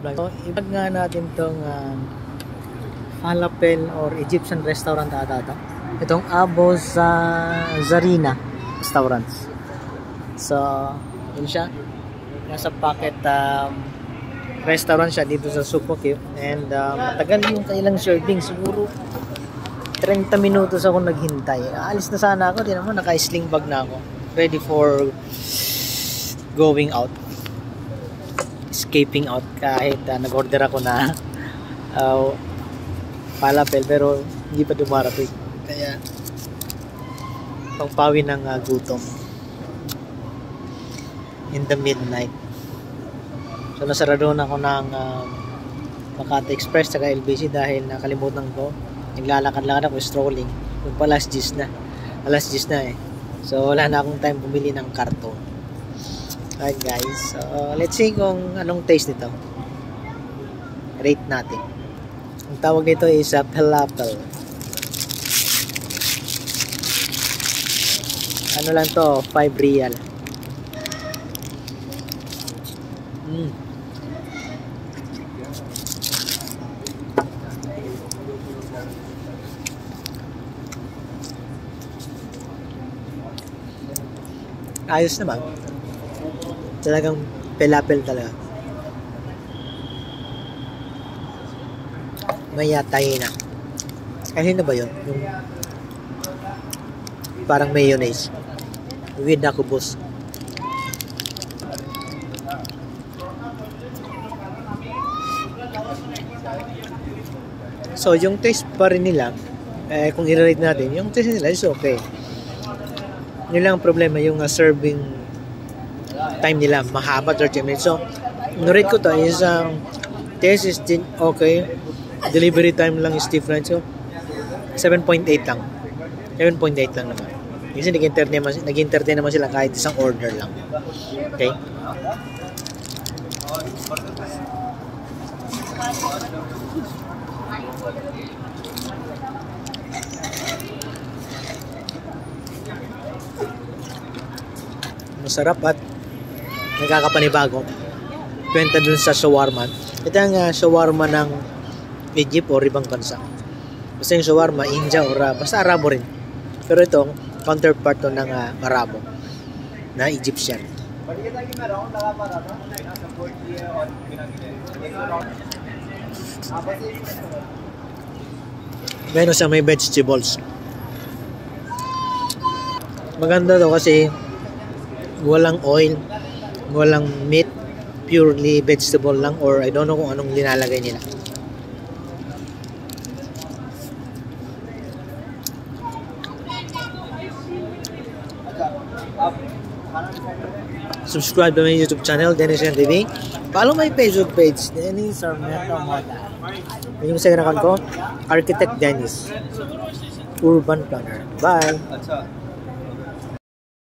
So, ibag nga natin itong falafel or Egyptian restaurant ata ito. Itong Abu Zarina Restaurants. So, yun siya. Nasa pocket restaurant siya dito sa Sukukip. And matagal yung kailang serving. Siguro 30 minutos ako naghintay. Aalis na sana ako. Di naman, naka-sling bag na ako. Ready for going out. Escaping out kahit nag-order ako na falafel pero hindi pa dumarating. Kaya pangpawi ng gutom in the midnight. So nasarado na ako ng Makati Express saka LBC dahil nakalimutan ko. Naglalakad-lakad ako, strolling. Kung pa alas 10 na. Alas 10 na eh. So wala na akong time bumili ng karton. Alright guys, so let's see kung anong taste nito. Rate natin. Ang tawag nito is falafel. Ano lang to, 5 real. Ayos naman. Talagang falafel talaga. May yatay na. Kasi na ba yun? Yung parang mayonnaise. With na kubos. So, yung taste pa rin nila, kung i-rate natin, yung taste nila is okay. Yun lang ang problema, yung serving time nila, mahaba 30 minutes. So, rate ko to is taste is okay. Delivery time lang is different. So, 7.8 lang. 7.8 lang naman. Kasi nag-entertain naman sila kahit isang order lang. Okay? Masarap at nagkakapanibago. Kwenta dun sa shawarma. Ito ang shawarma ng Egypt o ibang bansa. Basta yung shawarma, India o basta Arabo rin. Pero ito, counterpart to ng Arabo na Egyptian. Meron siya may vegetables. Maganda to kasi walang oil, walang meat, purely vegetable lang or I don't know kung anong linalagay nila. Subscribe to my YouTube channel, Dennis Yan TV. Follow my Facebook page, Dennis Sarmiento Moda. Yung Instagram account ko, Architect Dennis, Urban Planner. Bye!